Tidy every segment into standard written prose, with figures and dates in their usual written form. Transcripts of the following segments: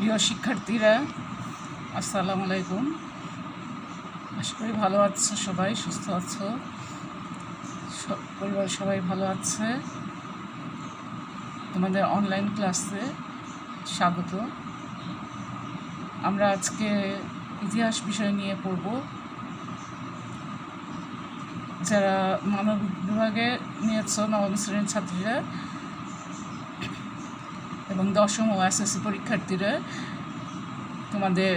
প্রিয় শিক্ষার্থীরা, আসসালামু আলাইকুম। আশা করি ভালো আছো, সবাই সুস্থ আছো, পরিবার সবাই ভালো আছে। তোমাদের অনলাইন ক্লাসে স্বাগত। আমরা আজকে ইতিহাস বিষয় নিয়ে পড়ব। যারা মানব বিভাগে নিয়েছ নবম শ্রেণীর ছাত্রীরা এবং দশম ও এসএসসি পরীক্ষার্থীরা, তোমাদের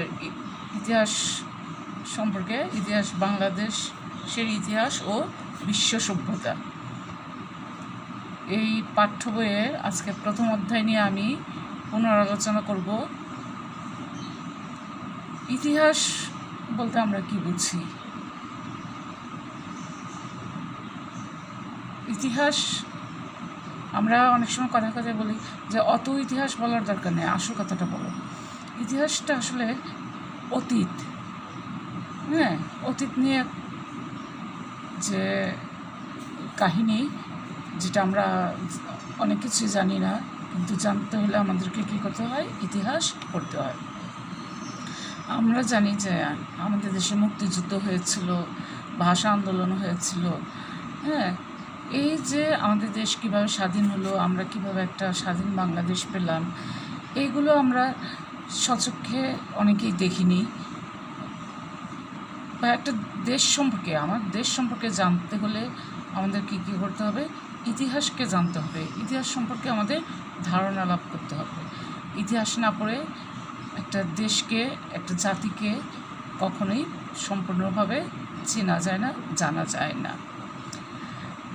ইতিহাস সম্পর্কে, ইতিহাস, বাংলাদেশের ইতিহাস ও বিশ্ব সভ্যতা, এই পাঠ্য বইয়ের আজকে প্রথম অধ্যায় নিয়ে আমি পুনরালোচনা করব। ইতিহাস বলতে আমরা কি বুঝি? ইতিহাস, আমরা অনেক সময় কথায় বলি যে অত ইতিহাস বলার দরকার নেই, আসল কথাটা বলো। ইতিহাসটা আসলে অতীত, অতীত নিয়ে যে কাহিনী, যেটা আমরা অনেক কিছুই জানি না, কিন্তু জানতে হলে আমাদেরকে কী করতে হয়? ইতিহাস পড়তে হয়। আমরা জানি যে আমাদের দেশে মুক্তিযুদ্ধ হয়েছিল, ভাষা আন্দোলন হয়েছিল, এই যে আমাদের দেশ কীভাবে স্বাধীন হলো, আমরা কীভাবে একটা স্বাধীন বাংলাদেশ পেলাম, এইগুলো আমরা সচক্ষে অনেকেই দেখিনি। বা একটা দেশ সম্পর্কে, আমার দেশ সম্পর্কে জানতে হলে আমাদের কী করতে হবে? ইতিহাসকে জানতে হবে, ইতিহাস সম্পর্কে আমাদের ধারণা লাভ করতে হবে। ইতিহাস না পড়ে একটা দেশকে, একটা জাতিকে কখনোই সম্পূর্ণভাবে চেনা যায় না, জানা যায় না।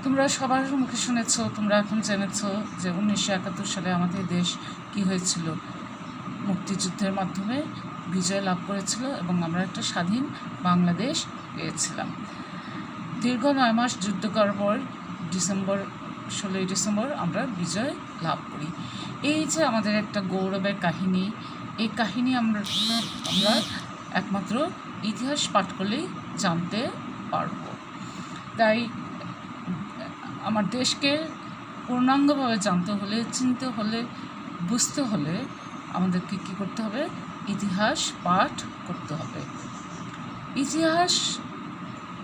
তোমরা সবার মুখে শুনেছ, তোমরা এখন জেনেছ যে 1971 সালে আমাদের দেশ কি হয়েছিল, মুক্তিযুদ্ধের মাধ্যমে বিজয় লাভ করেছিল এবং আমরা একটা স্বাধীন বাংলাদেশ পেয়েছিলাম। দীর্ঘ 9 মাস যুদ্ধ করার পর 16ই ডিসেম্বর আমরা বিজয় লাভ করি। এই যে আমাদের একটা গৌরবের কাহিনী, এই কাহিনী আমরা একমাত্র ইতিহাস পাঠ করলেই জানতে পারব। তাই আমার দেশকে পূর্ণাঙ্গভাবে জানতে হলে, চিনতে হলে, বুঝতে হলে আমাদেরকে কী করতে হবে? ইতিহাস পাঠ করতে হবে। ইতিহাস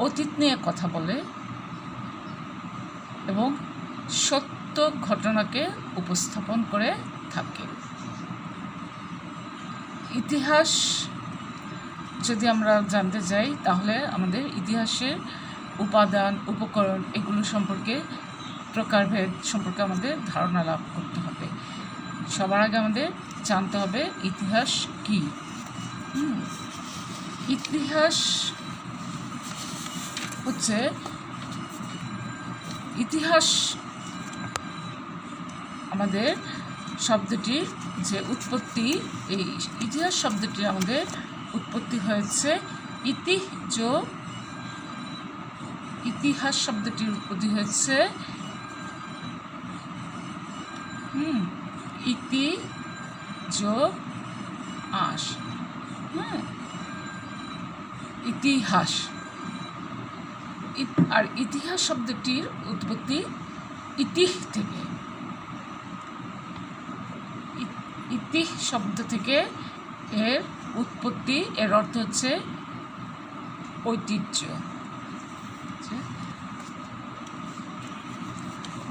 অতীত নিয়ে কথা বলে এবং সত্য ঘটনাকে উপস্থাপন করে থাকে। ইতিহাস যদি আমরা জানতে চাই, তাহলে আমাদের ইতিহাসের উপাদান, উপকরণ, এগুলো সম্পর্কে, প্রকারভেদ সম্পর্কে আমাদের ধারণা লাভ করতে হবে। সবার আগে আমাদের জানতে হবে ইতিহাস কি। ইতিহাস হচ্ছে, ইতিহাস আমাদের শব্দটির যে উৎপত্তি, এই ইতিহাস শব্দটির আমাদের উৎপত্তি হয়েছে ইতিহাস শব্দটির উৎপত্তি হয়েছে ইতি যোগ আস, ইতিহাস। আর ইতিহাস শব্দটির উৎপত্তি ইতি থেকে, ইতি শব্দ থেকে এর উৎপত্তি, এর অর্থ হচ্ছে ঐতিহ্য।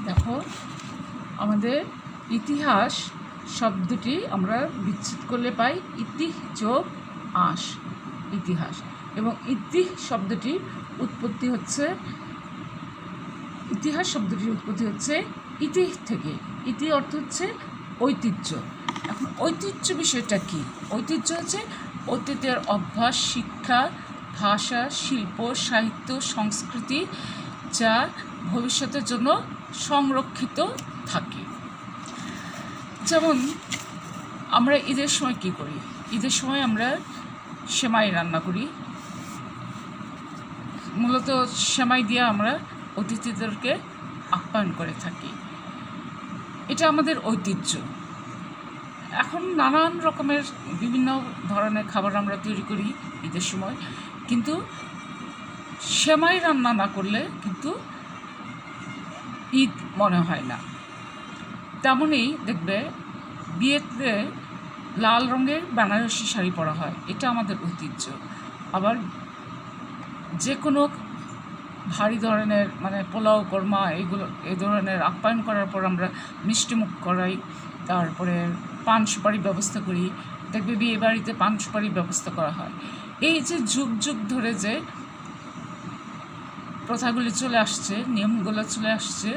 দেখো, আমাদের ইতিহাস শব্দটি আমরা বিচ্ছেদ করলে পাই ইতি যোগ আস, ইতিহাস। এবং শব্দটির উৎপত্তি হচ্ছে, ইতিহাস শব্দটির উৎপত্তি হচ্ছে ইতি থেকে। ইতি অর্থ হচ্ছে ঐতিহ্য। এখন ঐতিহ্য বিষয়টা কি? ঐতিহ্য হচ্ছে অতীতের অভ্যাস, শিক্ষা, ভাষা, শিল্প, সাহিত্য, সংস্কৃতি, যা ভবিষ্যতের জন্য সংরক্ষিত থাকে। যেমন আমরা ঈদের সময় কী করি? ঈদের সময় আমরা সেমাই রান্না করি। মূলত সেমাই দিয়ে আমরা অতিথিদেরকে আপ্যায়ন করে থাকি। এটা আমাদের ঐতিহ্য। এখন নানান রকমের বিভিন্ন ধরনের খাবার আমরা তৈরি করি ঈদের সময়, কিন্তু সেমাই রান্না না করলে কিন্তু ঈদ মনে হয় না। তেমনই দেখবে বিয়েতে লাল রঙের বেনারসি শাড়ি পরা হয়, এটা আমাদের ঐতিহ্য। আবার যে কোনো ভারী ধরনের মানে পোলাও কর্মা এগুলো এই ধরনের আপ্যায়ন করার পর আমরা মিষ্টিমুখ করাই, তারপরে পান সুপারি ব্যবস্থা করি। দেখবে বিয়ে বাড়িতে পান সুপারির ব্যবস্থা করা হয়। এই যে যুগ যুগ ধরে যে প্রথাগুলি চলে আসছে, নিয়মগুলো চলে আসছে,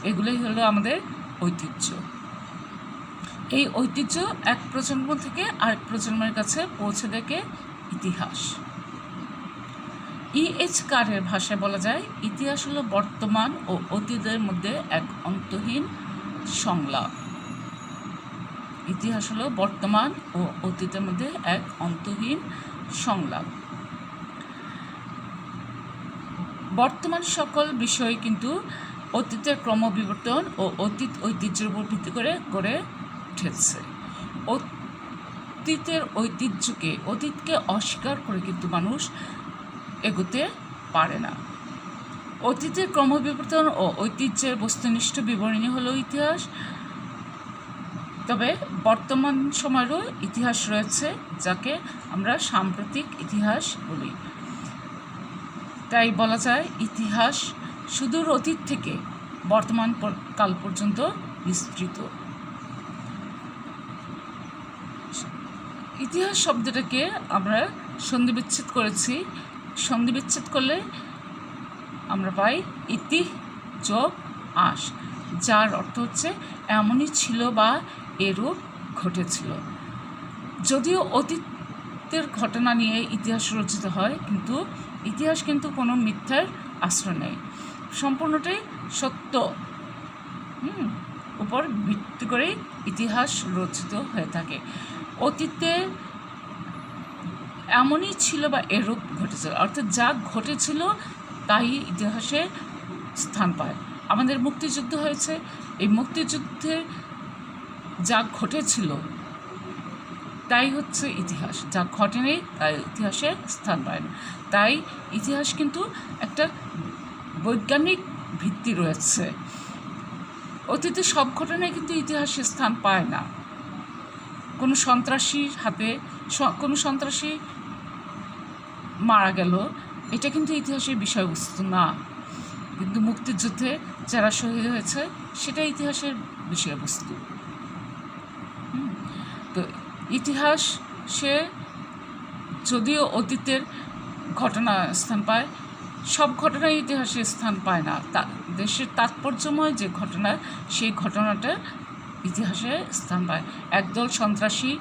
এগুলোই হলো আমাদের ঐতিহ্য। এই ঐতিহ্য এক প্রজন্ম থেকে আরেক প্রজন্মের কাছে পৌঁছে দেয় ইতিহাস। E.H. কারের ভাষায় বলা যায়, ইতিহাস হলো বর্তমান ও অতীতের মধ্যে এক অন্তহীন সংলাপ। ইতিহাস হলো বর্তমান ও অতীতের মধ্যে এক অন্তহীন সংলাপ। বর্তমান সকল বিষয় কিন্তু অতীতের ক্রমবিবর্তন ও অতীত ঐতিহ্যের উপর ভিত্তি করে গড়ে উঠেছে। অতীতকে অস্বীকার করে কিন্তু মানুষ এগোতে পারে না। অতীতের ক্রমবিবর্তন ও ঐতিহ্যের বস্তুনিষ্ঠ বিবরণী হলো ইতিহাস। তবে বর্তমান সময়েরও ইতিহাস রয়েছে, যাকে আমরা সাম্প্রতিক ইতিহাস বলি। তাই বলা যায় ইতিহাস সুদূর অতীত থেকে বর্তমান কাল পর্যন্ত বিস্তৃত। ইতিহাস শব্দটাকে আমরা সন্ধিবিচ্ছেদ করেছি। সন্ধিবিচ্ছেদ করলে আমরা পাই ইতি যোগ আস, যার অর্থ হচ্ছে এমনই ছিল বা এরূপ ঘটেছিল। যদিও অতীতের ঘটনা নিয়ে ইতিহাস রচিত হয়, কিন্তু ইতিহাস কিন্তু কোনো মিথ্যার আশ্রয় নেই, সম্পূর্ণটাই সত্য উপর ভিত্তি করে ইতিহাস রচিত হয়ে থাকে। অতীতে এমনই ছিল বা এরূপ ঘটেছিল, অর্থাৎ যা ঘটেছিল তাই ইতিহাসে স্থান পায়। আমাদের মুক্তিযুদ্ধ হয়েছে, এই মুক্তিযুদ্ধে যা ঘটেছিল তাই হচ্ছে ইতিহাস, যা ঘটেনি তাই ইতিহাসে স্থান পায় না। তাই ইতিহাস কিন্তু একটা বৈজ্ঞানিক ভিত্তি রয়েছে। অতীতে সব ঘটনায় কিন্তু ইতিহাসে স্থান পায় না। কোনো সন্ত্রাসীর হাতে কোনো সন্ত্রাসী মারা গেল, এটা কিন্তু ইতিহাসের বিষয়বস্তু না। কিন্তু মুক্তিযুদ্ধে যারা শহীদ হয়েছে সেটা ইতিহাসের বিষয়বস্তু। তো ইতিহাস সে যদিও অতীতের ঘটনা স্থান পায়, সব ঘটনাই ইতিহাসে স্থান পায় না। দেশের তাৎপর্যময় যে ঘটনা, সেই ঘটনাটা ইতিহাসে স্থান পায়। একদল সন্ত্রাসী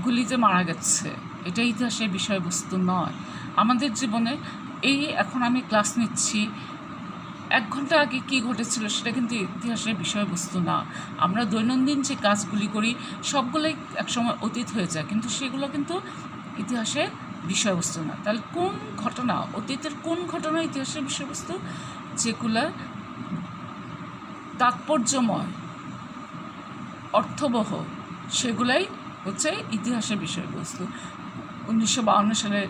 গুলিতে মারা গেছে, এটা ইতিহাসের বিষয়বস্তু নয়। আমাদের জীবনে এখন আমি ক্লাস নিচ্ছি, 1 ঘন্টা আগে কী ঘটেছিল সেটা কিন্তু ইতিহাসের বিষয়বস্তু না। আমরা দৈনন্দিন যে কাজগুলি করি সবগুলোই একসময় অতীত হয়ে যায়, কিন্তু সেগুলো কিন্তু ইতিহাসের বিষয়বস্তু না। তাহলে কোন ঘটনা, অতীতের কোন ঘটনা ইতিহাসের বিষয়বস্তু? যেগুলো তাৎপর্যময়, অর্থবহ, সেগুলাই হচ্ছে ইতিহাসের বিষয়বস্তু। 1952 সালে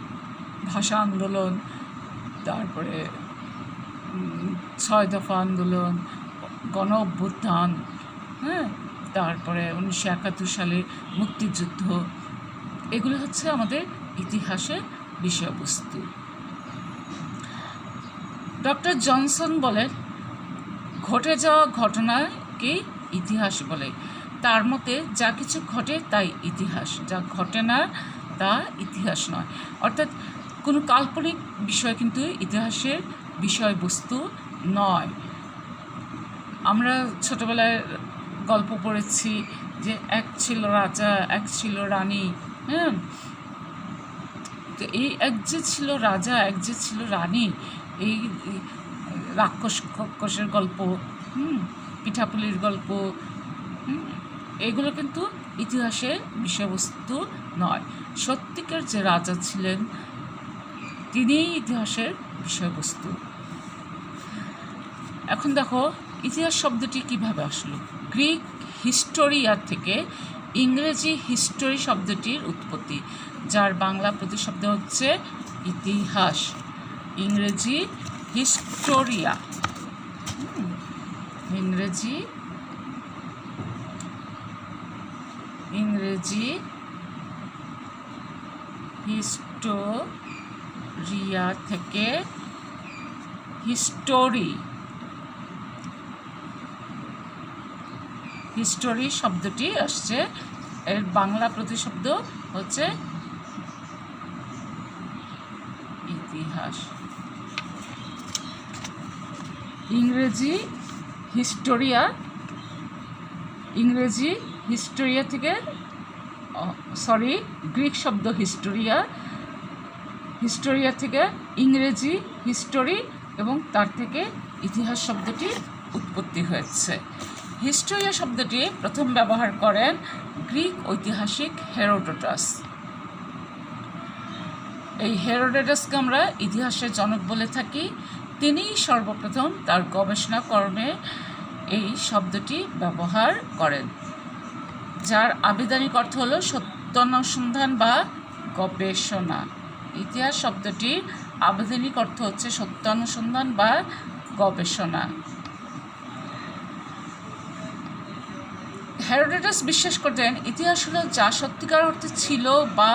ভাষা আন্দোলন, তারপরে 6 দফা আন্দোলন, গণ অভ্যুত্থান, তারপরে 1971 সালে মুক্তিযুদ্ধ, এগুলো হচ্ছে আমাদের ইতিহাসের বিষয়বস্তু। ডক্টর জনসন বলেন, ঘটে যাওয়া ঘটনাকে ইতিহাস বলে। তার মতে যা কিছু ঘটে তাই ইতিহাস, যা ঘটে না তা ইতিহাস নয়। অর্থাৎ কোনো কাল্পনিক বিষয় কিন্তু ইতিহাসের বিষয়বস্তু নয়। আমরা ছোটোবেলায় গল্প পড়েছি যে এক ছিল রাজা, এক ছিল রানী। তো এই এক যে ছিল রাজা, এক যে ছিল রানী, এই রাক্ষসের গল্প, পিঠাপুলির গল্প, এগুলো কিন্তু ইতিহাসের বিষয়বস্তু নয়। সত্যিকার যে রাজা ছিলেন তিনিই ইতিহাসের বিষয়বস্তু। এখন দেখো ইতিহাস শব্দটি কিভাবে আসলো। গ্রিক হিস্টোরিয়া থেকে ইংরেজি হিস্টোরি শব্দটির উৎপত্তি, যার বাংলা প্রতিশব্দ হচ্ছে ইতিহাস। ইংরেজি হিস্টোরিয়া, ইংরেজি ইংরেজি হিস্টোরিয়া থেকে হিস্টোরি শব্দটি আসছে। এর বাংলা প্রতিশব্দ হচ্ছে ইতিহাস। ইংরেজি হিস্টোরিয়া থেকে গ্রিক শব্দ হিস্টোরিয়া থেকে ইংরেজি হিস্টোরি এবং তার থেকে ইতিহাস শব্দটি উৎপত্তি হয়েছে। হিস্টোরিয়া শব্দটি প্রথম ব্যবহার করেন গ্রিক ঐতিহাসিক হেরোডোটাস। এই হেরোডোটাসকে আমরা ইতিহাসের জনক বলে থাকি। তিনিই সর্বপ্রথম তার গবেষণা কর্মে এই শব্দটি ব্যবহার করেন, যার আবিধানিক অর্থ হলো সত্যানুসন্ধান বা গবেষণা। ইতিহাস শব্দটির আবিধানিক অর্থ হচ্ছে সত্যানুসন্ধান বা গবেষণা। হেরোডোটাস বিশ্বাস করতেন ইতিহাস হলো যা সত্যিকার অর্থে ছিল বা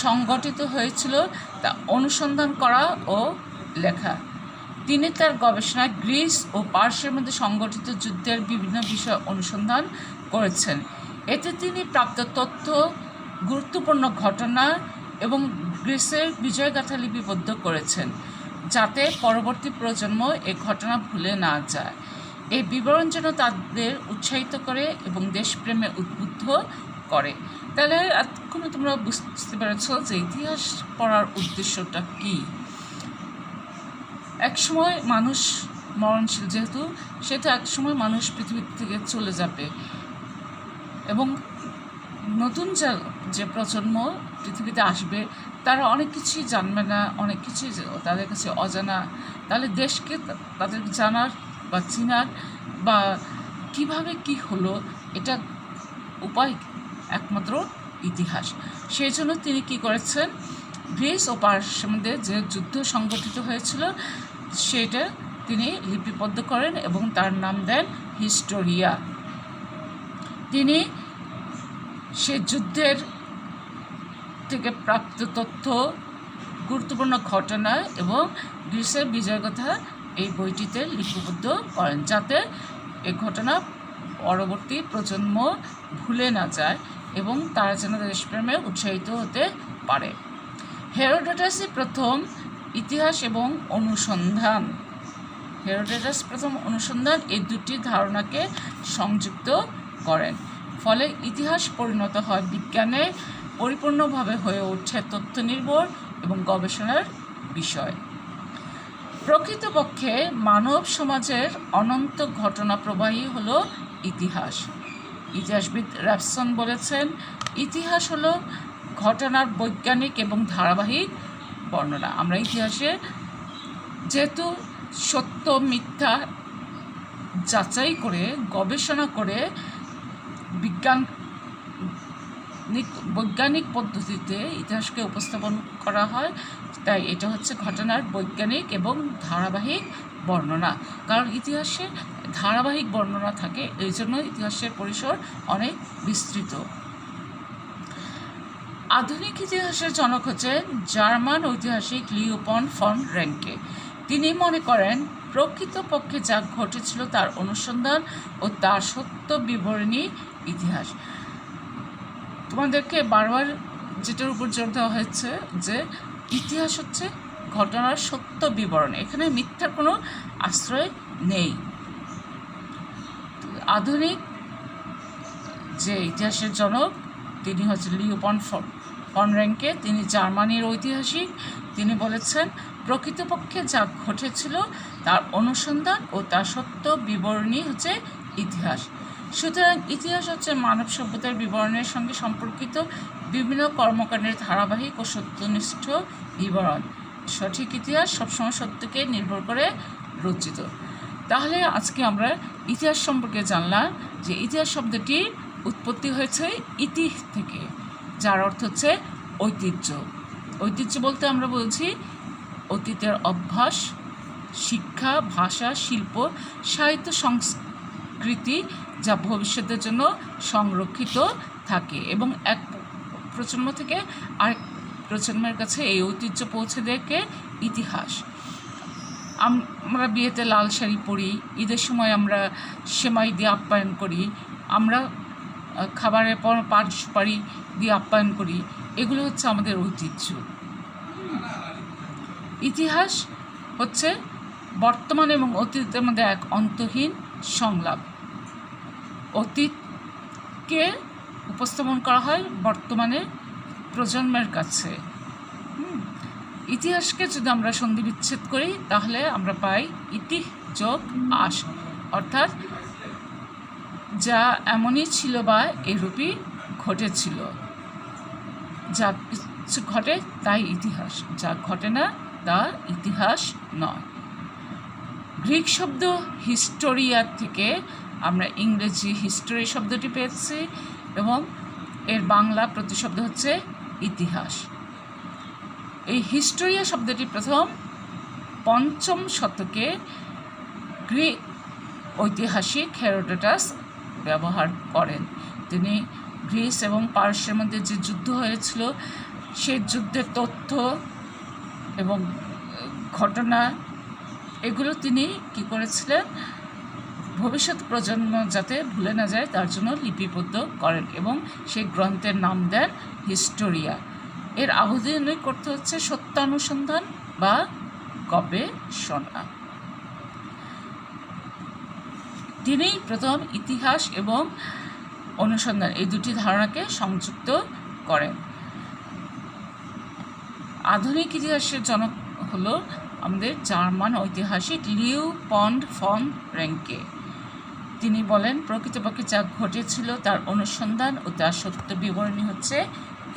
সংগঠিত হয়েছিল তা অনুসন্ধান করা ও লেখা। তিনি তার গবেষণায় গ্রিস ও পারস্যের মধ্যে সংগঠিত যুদ্ধের বিভিন্ন বিষয় অনুসন্ধান করেছেন। এতে তিনি প্রাপ্ত তথ্য, গুরুত্বপূর্ণ ঘটনা এবং গ্রিসের বিজয়গাথা লিপিবদ্ধ করেছেন, যাতে পরবর্তী প্রজন্ম এই ঘটনা ভুলে না যায়। এই বিবরণ যেন তাদের উৎসাহিত করে এবং দেশপ্রেমে উদ্বুদ্ধ করে। তাহলে এতক্ষণে তোমরা বুঝতে পেরেছ যে ইতিহাস পড়ার উদ্দেশ্যটা কী। একসময় মানুষ মরণশীল, যেহেতু সেটা একসময় মানুষ পৃথিবী থেকে চলে যাবে এবং নতুন যে প্রজন্ম পৃথিবীতে আসবে তারা অনেক কিছুই জানবে না, অনেক কিছুই তাদের কাছে অজানা। তাহলে দেশকে তাদের জানার বা চিনার বা কিভাবে কি হলো এটা উপায় একমাত্র ইতিহাস। সেই জন্য তিনি কি করেছেন, গ্রিস ও পারস্যের মধ্যে যে যুদ্ধ সংগঠিত হয়েছিল সেটা তিনি লিপিবদ্ধ করেন এবং তার নাম দেন হিস্টোরিয়া। তিনি সে যুদ্ধের থেকে প্রাপ্ত তথ্য, গুরুত্বপূর্ণ ঘটনা এবং গ্রিসের বিজয়গাথা এই বইটিতে লিপিবদ্ধ করেন, যাতে এই ঘটনা পরবর্তী প্রজন্ম ভুলে না যায় এবং তারা যেন দেশপ্রেমে উৎসাহিত হতে পারে। হেরোডোটাসই প্রথম ইতিহাস এবং অনুসন্ধান এই দুটি ধারণাকে সংযুক্ত করেন। ফলে ইতিহাস পরিণত হয় বিজ্ঞানে, পরিপূর্ণভাবে হয়ে ওঠে তথ্য নির্ভর এবং গবেষণার বিষয়। প্রকৃতপক্ষে মানব সমাজের অনন্ত ঘটনা প্রবাহী হলো ইতিহাস। ইতিহাসবিদ র্যাবসন বলেছেন, ইতিহাস হলো ঘটনার বৈজ্ঞানিক এবং ধারাবাহিক বর্ণনা। আমরা ইতিহাসে যেহেতু সত্য মিথ্যা যাচাই করে গবেষণা করে বৈজ্ঞানিক পদ্ধতিতে ইতিহাসকে উপস্থাপন করা হয়, তাই এটা হচ্ছে ঘটনার বৈজ্ঞানিক এবং ধারাবাহিক বর্ণনা। কারণ ইতিহাসে ধারাবাহিক বর্ণনা থাকে, এই জন্য ইতিহাসের পরিসর অনেক বিস্তৃত। আধুনিক ইতিহাসের জনক হচ্ছেন জার্মান ঐতিহাসিক লিওপল্ড ফন র্যাঙ্কে। তিনি মনে করেন প্রকৃতপক্ষে যা ঘটেছিল তার অনুসন্ধান ও তার সত্য বিবরণী ইতিহাস। তোমাদেরকে বারবার যেটার উপর জোর দেওয়া হয়েছে যে ইতিহাস হচ্ছে ঘটনার সত্য বিবরণ, এখানে মিথ্যার কোনো আশ্রয় নেই। আধুনিক যে ইতিহাসের জনক তিনি হচ্ছেন লিওপল্ড ফন র্যাঙ্কে। তিনি জার্মানির ঐতিহাসিক। তিনি বলেছেন প্রকৃতপক্ষে যা ঘটেছিল তার অনুসন্ধান ও তার সত্য বিবরণী হচ্ছে ইতিহাস। সুতরাং ইতিহাস হচ্ছে মানব সভ্যতার বিবরণের সঙ্গে সম্পর্কিত বিভিন্ন কর্মকাণ্ডের ধারাবাহিক ও সত্যনিষ্ঠ বিবরণ। সঠিক ইতিহাস সবসময় সত্যকে নির্ভর করে রচিত। তাহলে আজকে আমরা ইতিহাস সম্পর্কে জানলাম যে ইতিহাস শব্দটির উৎপত্তি হয়েছে ইতি থেকে, যার অর্থ হচ্ছে ঐতিহ্য। ঐতিহ্য বলতে আমরা বলছি অতীতের অভ্যাস, শিক্ষা, ভাষা, শিল্প, সাহিত্য, সংস্কৃতি যা ভবিষ্যতের জন্য সংরক্ষিত থাকে এবং এক প্রজন্ম থেকে আরেক প্রজন্মের কাছে এই ঐতিহ্য পৌঁছে দেয় ইতিহাস। আমরা বিয়েতে লাল শাড়ি পরি, ঈদের সময় আমরা সেমাই দিয়ে আপ্যায়ন করি, আমরা খাবারের পর পান সুপারি দিয়ে আপ্যায়ন করি, এগুলো হচ্ছে আমাদের ঐতিহ্য। ইতিহাস হচ্ছে বর্তমান এবং অতীতের মধ্যে এক অন্তহীন সংলাপ। অতীতকে উপস্থাপন করা হয় বর্তমানের প্রজন্মের কাছে। ইতিহাসকে যদি আমরা সন্ধিবিচ্ছেদ করি তাহলে আমরা পাই ইতি যোগ আস, অর্থাৎ যা এমনই ছিল বা এরূপই ঘটেছিল। যা কিছু ঘটে তাই ইতিহাস, যা ঘটে না তা ইতিহাস নয়। গ্রিক শব্দ হিস্টোরিয়া থেকে আমরা ইংরেজি হিস্টোরি শব্দটি পেয়েছি এবং এর বাংলা প্রতিশব্দ হচ্ছে ইতিহাস। এই হিস্টোরিয়া শব্দটি প্রথম 5ম শতকে গ্রিক ঐতিহাসিক হেরোডোটাস ব্যবহার করেন। তিনি গ্রিস এবং পারস্যের মধ্যে যে যুদ্ধ হয়েছিল সেই যুদ্ধের তথ্য এবং ঘটনা এগুলো তিনি কী করেছিলেন, ভবিষ্যৎ প্রজন্ম যাতে ভুলে না যায় তার জন্য লিপিবদ্ধ করেন এবং সেই গ্রন্থের নাম দেন হিস্টোরিয়া। এর আবেদনই করতে হচ্ছে সত্যানুসন্ধান বা গবেষণা। তিনি প্রথম ইতিহাস এবং অনুসন্ধান এই দুটি ধারণাকে সংযুক্ত করেন। আধুনিক ইতিহাসের জনক হলো আমাদের জার্মান ঐতিহাসিক লিওপল্ড ফন রেঙ্কে। তিনি বলেন, প্রকৃতপক্ষে যা ঘটেছিল তার অনুসন্ধান ও তার সত্য বিবরণী হচ্ছে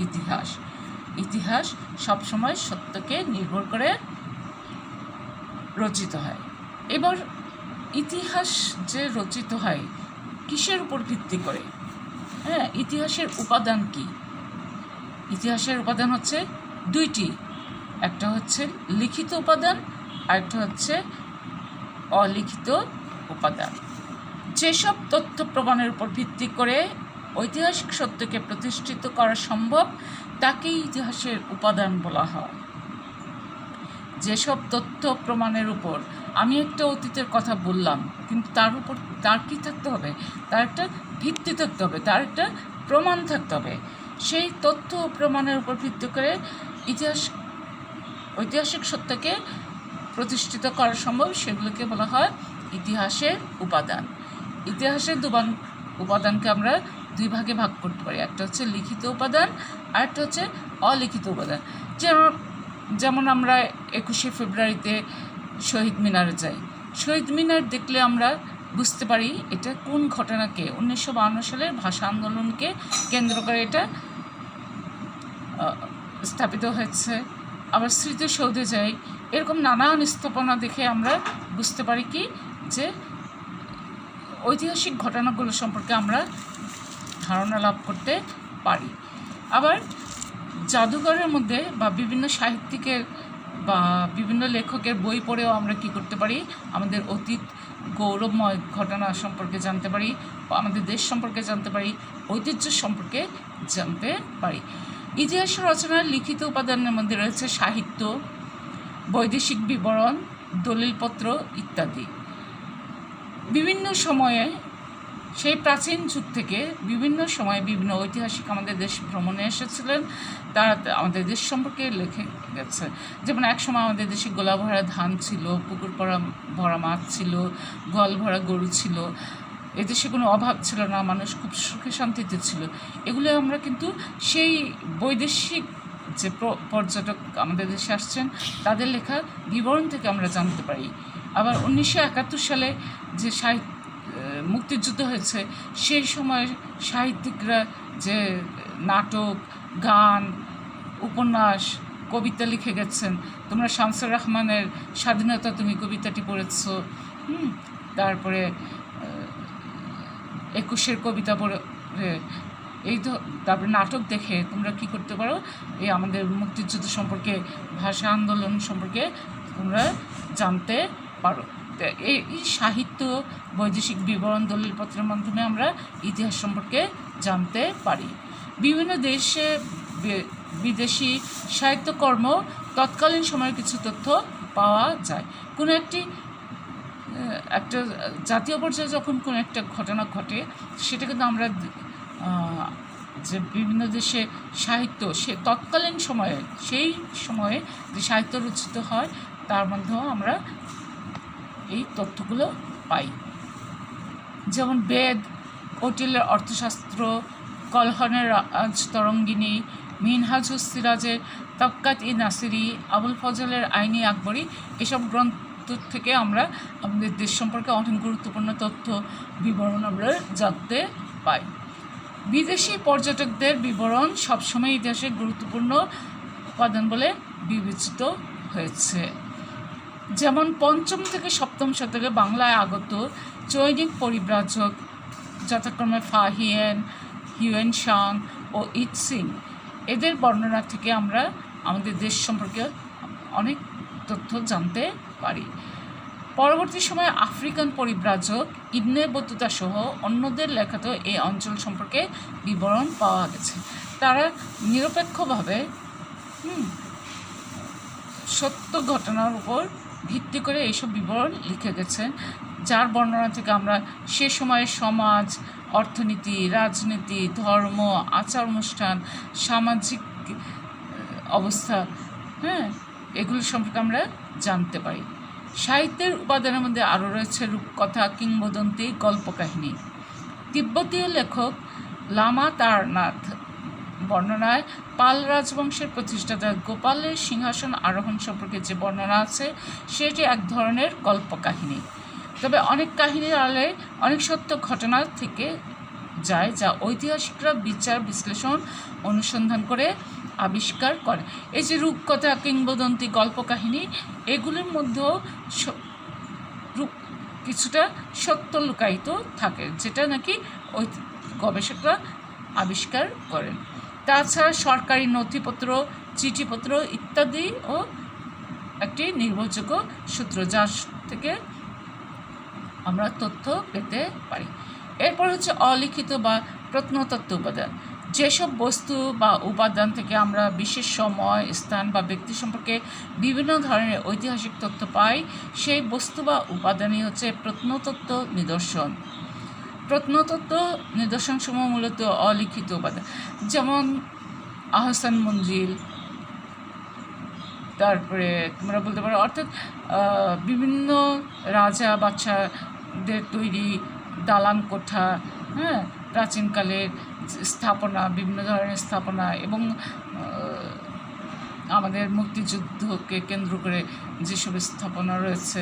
ইতিহাস। ইতিহাস সবসময় সত্যকে নির্ভর করে রচিত হয়। এবার ইতিহাস যে রচিত হয় কিসের উপর ভিত্তি করে? ইতিহাসের উপাদান কি? ইতিহাসের উপাদান হচ্ছে দুইটি, একটা হচ্ছে লিখিত উপাদান আর একটা হচ্ছে অলিখিত উপাদান। যেসব তথ্য প্রমাণের উপর ভিত্তি করে ঐতিহাসিক সত্যকে প্রতিষ্ঠিত করা সম্ভব তাকেই ইতিহাসের উপাদান বলা হয়। যেসব তথ্য প্রমাণের উপর, আমি একটা অতীতের কথা বললাম কিন্তু তার উপর তার কী থাকতে হবে, তার একটা ভিত্তি থাকতে হবে, তার একটা প্রমাণ থাকতে হবে। সেই তথ্য ও প্রমাণের উপর ভিত্তি করে ঐতিহাসিক সত্যকে প্রতিষ্ঠিত করা সম্ভব, সেগুলোকে বলা হয় ইতিহাসের উপাদান। ইতিহাসের উপাদানকে আমরা দুই ভাগে ভাগ করতে পারি, একটা হচ্ছে লিখিত উপাদান আর একটা হচ্ছে অলিখিত উপাদান। যেমন আমরা 21শে ফেব্রুয়ারিতে শহীদ মিনারে যাই, শহীদ মিনার দেখলে আমরা বুঝতে পারি এটা কোন ঘটনাকে, 1952 সালের ভাষা আন্দোলনকে কেন্দ্র করে এটা স্থাপিত হয়েছে। আবার স্মৃতিসৌধে যাই, এরকম নানান স্থাপনা দেখে আমরা বুঝতে পারি কি যে ঐতিহাসিক ঘটনাগুলো সম্পর্কে আমরা ধারণা লাভ করতে পারি। আবার জাদুঘরের মধ্যে বা বিভিন্ন সাহিত্যিকের বা বিভিন্ন লেখকের বই পড়েও আমরা কি করতে পারি, আমাদের অতীত গৌরবময় ঘটনা সম্পর্কে জানতে পারি, আমাদের দেশ সম্পর্কে জানতে পারি, ঐতিহ্য সম্পর্কে জানতে পারি। ইতিহাস রচনার লিখিত উপাদানের মধ্যে রয়েছে সাহিত্য, বৈদেশিক বিবরণ, দলিলপত্র ইত্যাদি। বিভিন্ন সময়ে, সেই প্রাচীন যুগ থেকে বিভিন্ন সময়ে বিভিন্ন ঐতিহাসিক আমাদের দেশ ভ্রমণে এসেছিলেন, তারা আমাদের দেশ সম্পর্কে লিখে গেছে। যেমন এক সময় আমাদের দেশে গোলা ভরা ধান ছিল, পুকুর ভরা মাছ ছিল, গোয়াল ভরা গরু ছিল, এদেশে কোনো অভাব ছিল না, মানুষ খুব সুখে শান্তিতে ছিল। এগুলো আমরা কিন্তু সেই বৈদেশিক যে পর্যটক আমাদের দেশে আসছেন তাদের লেখা বিবরণ থেকে আমরা জানতে পারি। আবার 1971 সালে যে মুক্তিযুদ্ধ হয়েছে সেই সময় সাহিত্যিকরা যে নাটক, গান, উপন্যাস, কবিতা লিখে গেছেন। তোমরা শামসুর রহমানের স্বাধীনতা তুমি কবিতাটি পড়েছ, তারপরে 21-এর কবিতা পড়ে, তারপরে নাটক দেখে তোমরা কি করতে পারো, এই আমাদের মুক্তিযুদ্ধ সম্পর্কে, ভাষা আন্দোলন সম্পর্কে তোমরা জানতে পারো। এই সাহিত্য, বৈদেশিক বিবরণ, দলিলপত্রের মাধ্যমে আমরা ইতিহাস সম্পর্কে জানতে পারি। বিভিন্ন দেশে বিদেশি সাহিত্যকর্ম তৎকালীন সময়ের কিছু তথ্য পাওয়া যায়। কোনো একটা জাতীয় পর্যায়ে যখন কোনো একটা ঘটনা ঘটে, সেটা কিন্তু আমরা যে বিভিন্ন দেশে সাহিত্য সে তৎকালীন সময়ে সেই সময়ে যে সাহিত্য রচিত হয় তার মধ্যেও আমরা এই তথ্যগুলো পাই। যেমন বেদ, কৌটিল্যের অর্থশাস্ত্র, কলহনের তরঙ্গিনী, মিনহাজুস সিরাজের তবকাত-ই-নাসিরি, আবুল ফজলের আইনি আকবরী, এসব গ্রন্থ থেকে আমরা আমাদের দেশ সম্পর্কে অনেক গুরুত্বপূর্ণ তথ্য বিবরণ আমরা জানতে পাই। বিদেশি পর্যটকদের বিবরণ সবসময় ইতিহাসের গুরুত্বপূর্ণ উপাদান বলে বিবেচিত হয়েছে। যেমন 5ম থেকে 7ম শতকে বাংলায় আগত চৈনিক পরিব্রাজক যথাক্রমে ফাহিয়েন, হিউয়েনসাং ও ইৎসিং, এদের বর্ণনা থেকে আমরা আমাদের দেশ সম্পর্কে অনেক তথ্য জানতে পারি। পরবর্তী সময়ে আফ্রিকান পরিব্রাজক ইবনে বতুতা সহ অন্যদের লেখাতেও এই অঞ্চল সম্পর্কে বিবরণ পাওয়া গেছে। তারা নিরপেক্ষভাবে সত্য ঘটনার উপর ভিত্তি করে এইসব বিবরণ লিখে গেছেন, যার বর্ণনা থেকে আমরা সে সময়ের সমাজ, অর্থনীতি, রাজনীতি, ধর্ম, আচার অনুষ্ঠান, সামাজিক অবস্থা এগুলো সম্পর্কে আমরা জানতে পারি। সাহিত্যের উপাদানের মধ্যে আরও রয়েছে রূপকথা, কিংবদন্তি, গল্পকাহিনী। তিব্বতীয় লেখক লামা তারনাথ বর্ণনায় পাল রাজবংশের প্রতিষ্ঠাতা গোপালের সিংহাসন আরোহণ সম্পর্কে যে বর্ণনা আছে সেটি এক ধরনের কল্পকাহিনী। তবে অনেক কাহিনীর আড়ালে অনেক সত্য ঘটনা থেকে যায়, যা ঐতিহাসিকরা বিচার বিশ্লেষণ অনুসন্ধান করে আবিষ্কার করে। এই যে রূপকথা, কিংবদন্তি, গল্পকাহিনী, এগুলির মধ্যেও কিছুটা সত্য লুকায়িত থাকে, যেটা নাকি ওই গবেষকরা আবিষ্কার করেন। তাছাড়া সরকারি নথিপত্র, চিঠিপত্র ইত্যাদিও একটি নির্ভরযোগ্য সূত্র, যার থেকে আমরা তথ্য পেতে পারি। এরপর হচ্ছে অলিখিত বা প্রত্নতত্ত্ব উপাদান। যেসব বস্তু বা উপাদান থেকে আমরা বিশেষ সময়, স্থান বা ব্যক্তি সম্পর্কে বিভিন্ন ধরনের ঐতিহাসিক তথ্য পাই, সেই বস্তু বা উপাদানই হচ্ছে প্রত্নতত্ত্ব নিদর্শন। প্রত্নতত্ত্ব নিদর্শনসমূহ মূলত অলিখিত উপাদান, যেমন আহসান মঞ্জিল, তারপরে তোমরা বলতে পারো অর্থাৎ বিভিন্ন রাজা বাদশাদের তৈরি দালান কোঠা, প্রাচীনকালের স্থাপনা, বিভিন্ন ধরনের স্থাপনা, এবং আমাদের মুক্তিযুদ্ধকে কেন্দ্র করে যেসব স্থাপনা রয়েছে,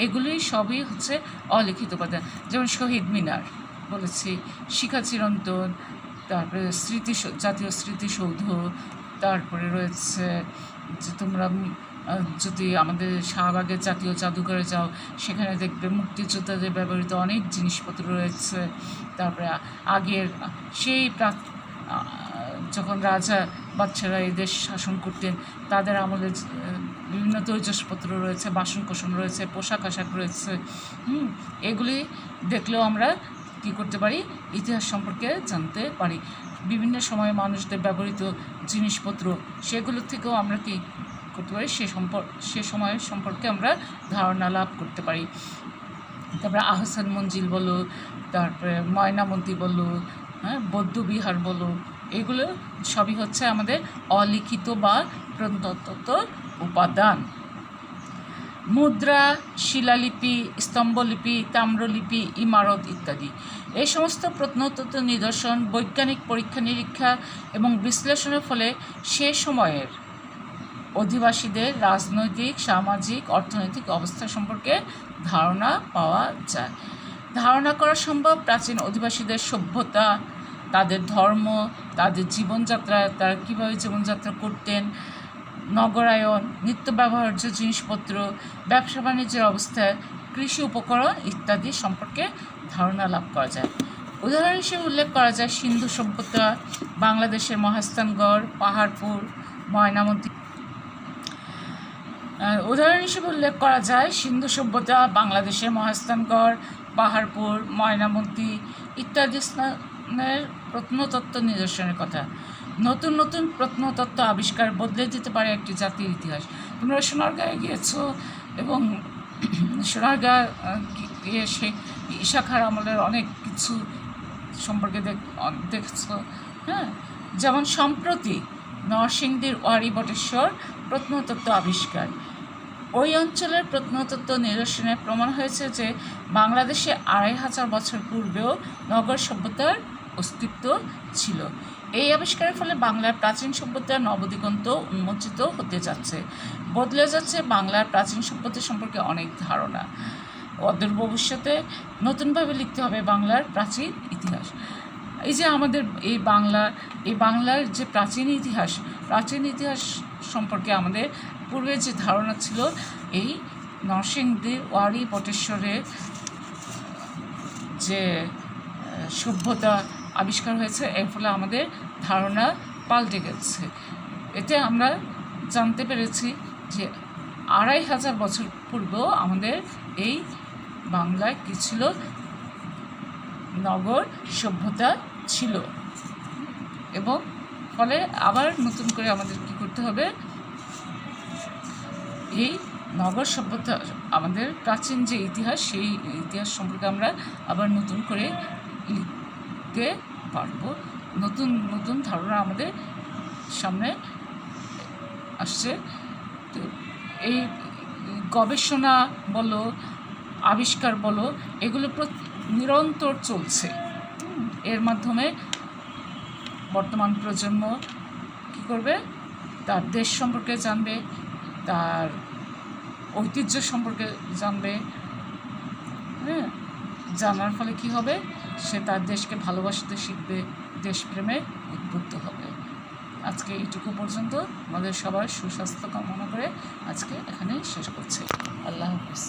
এগুলি সবই হচ্ছে অলিখিত উপাদান। যেমন শহীদ মিনার বলেছি, শিখা চিরন্তন, তারপরে জাতীয় স্মৃতিসৌধ, তারপরে রয়েছে যে তোমরা যদি আমাদের শাহবাগের জাতীয় জাদুঘরে যাও, সেখানে দেখবে মুক্তিযোদ্ধাদের ব্যবহৃত অনেক জিনিসপত্র রয়েছে। তারপরে আগের সেই যখন রাজা বাচ্চারা এই দেশ শাসন করতেন, তাদের আমলের বিভিন্ন তৈজসপত্র রয়েছে, বাসনকোসন রয়েছে, পোশাক আশাক রয়েছে। এগুলি দেখলেও আমরা কী করতে পারি, ইতিহাস সম্পর্কে জানতে পারি। বিভিন্ন সময়ে মানুষদের ব্যবহৃত জিনিসপত্র, সেগুলোর থেকেও আমরা কী করতে পারি, সে সময়ের সম্পর্কে আমরা ধারণা লাভ করতে পারি। তারপরে আহসান মঞ্জিল বলো, তারপরে ময়নামতি বলো, বৌদ্ধবিহার বলো, এগুলো সবই হচ্ছে আমাদের অলিখিত বা প্রত্নতত্ত্ব উপাদান। মুদ্রা, শিলালিপি, স্তম্ভলিপি, তাম্রলিপি, ইমারত ইত্যাদি, এই সমস্ত প্রত্নতত্ত্ব নিদর্শন বৈজ্ঞানিক পরীক্ষা নিরীক্ষা এবং বিশ্লেষণের ফলে সে সময়ের অধিবাসীদের রাজনৈতিক, সামাজিক, অর্থনৈতিক অবস্থা সম্পর্কে ধারণা পাওয়া যায়। ধারণা করা সম্ভব প্রাচীন অধিবাসীদের সভ্যতা, তাদের ধর্ম, তাদের জীবনযাত্রা, তারা কীভাবে জীবনযাত্রা করতেন, নগরায়ন, নিত্য ব্যবহার্য জিনিসপত্র, ব্যবসা বাণিজ্যের অবস্থা, কৃষি উপকরণ ইত্যাদি সম্পর্কে ধারণা লাভ করা যায়। উদাহরণ হিসেবে উল্লেখ করা যায় সিন্ধু সভ্যতা, বাংলাদেশের মহাস্থানগড়, পাহাড়পুর, ময়নামতি। উদাহরণ হিসেবে উল্লেখ করা যায় সিন্ধু সভ্যতা, বাংলাদেশের মহাস্থানগড়, পাহাড়পুর, ময়নামতি ইত্যাদি ধরনের প্রত্নতত্ত্ব নিদর্শনের কথা। নতুন নতুন প্রত্নতত্ত্ব আবিষ্কার বদলে দিতে পারে একটি জাতির ইতিহাস। তোমরা সোনারগাঁয়ে গিয়েছো এবং সোনারগাঁ গিয়ে সেই ঈশা খাঁর আমলের অনেক কিছু সম্পর্কে দেখছো। হ্যাঁ, যেমন সম্প্রতি নরসিংদীর ওয়ারী বটেশ্বর প্রত্নতত্ত্ব আবিষ্কার। ওই অঞ্চলের প্রত্নতত্ত্ব নিদর্শনে প্রমাণ হয়েছে যে বাংলাদেশে 2500 বছর পূর্বেও নগর সভ্যতার অস্তিত্ব ছিল। এই আবিষ্কারের ফলে বাংলার প্রাচীন সভ্যতার নবদিগন্ত উন্মোচিত হতে যাচ্ছে, বদলে যাচ্ছে বাংলার প্রাচীন সভ্যতা সম্পর্কে অনেক ধারণা। অদূর ভবিষ্যতে নতুনভাবে লিখতে হবে বাংলার প্রাচীন ইতিহাস। এই যে আমাদের এই বাংলার যে প্রাচীন ইতিহাস সম্পর্কে আমাদের পূর্বে যে ধারণা ছিল, এই নরসিংদীর ওয়ারী বটেশ্বরের যে সভ্যতা আবিষ্কার হয়েছে, এর ফলে আমাদের ধারণা পাল্টে গেছে। এতে আমরা জানতে পেরেছি যে 2500 বছর পূর্বেও আমাদের এই বাংলায় কী ছিল, নগর সভ্যতা ছিল। এবং ফলে আবার নতুন করে আমাদের কী করতে হবে, এই নগর সভ্যতা আমাদের প্রাচীন যে ইতিহাস, সেই ইতিহাস সম্পর্কে আমরা আবার নতুন করে লিখতে পারবো। নতুন নতুন ধারণা আমাদের সামনে আসছে। তো এই গবেষণা বলো, আবিষ্কার বলো, এগুলো নিরন্তর চলছে। এর মাধ্যমে বর্তমান প্রজন্ম কী করবে, তার দেশ সম্পর্কে জানবে, তার ঐতিহ্য সম্পর্কে জানবে। হ্যাঁ, জানার ফলে কি হবে, সে তার দেশকে ভালোবাসতে শিখবে, দেশপ্রেমে উদ্বুদ্ধ হবে। আজকে এইটুকু পর্যন্ত। আমাদের সবার সুস্বাস্থ্য কামনা করে আজকে এখানেই শেষ করছি। আল্লাহ হাফিজ।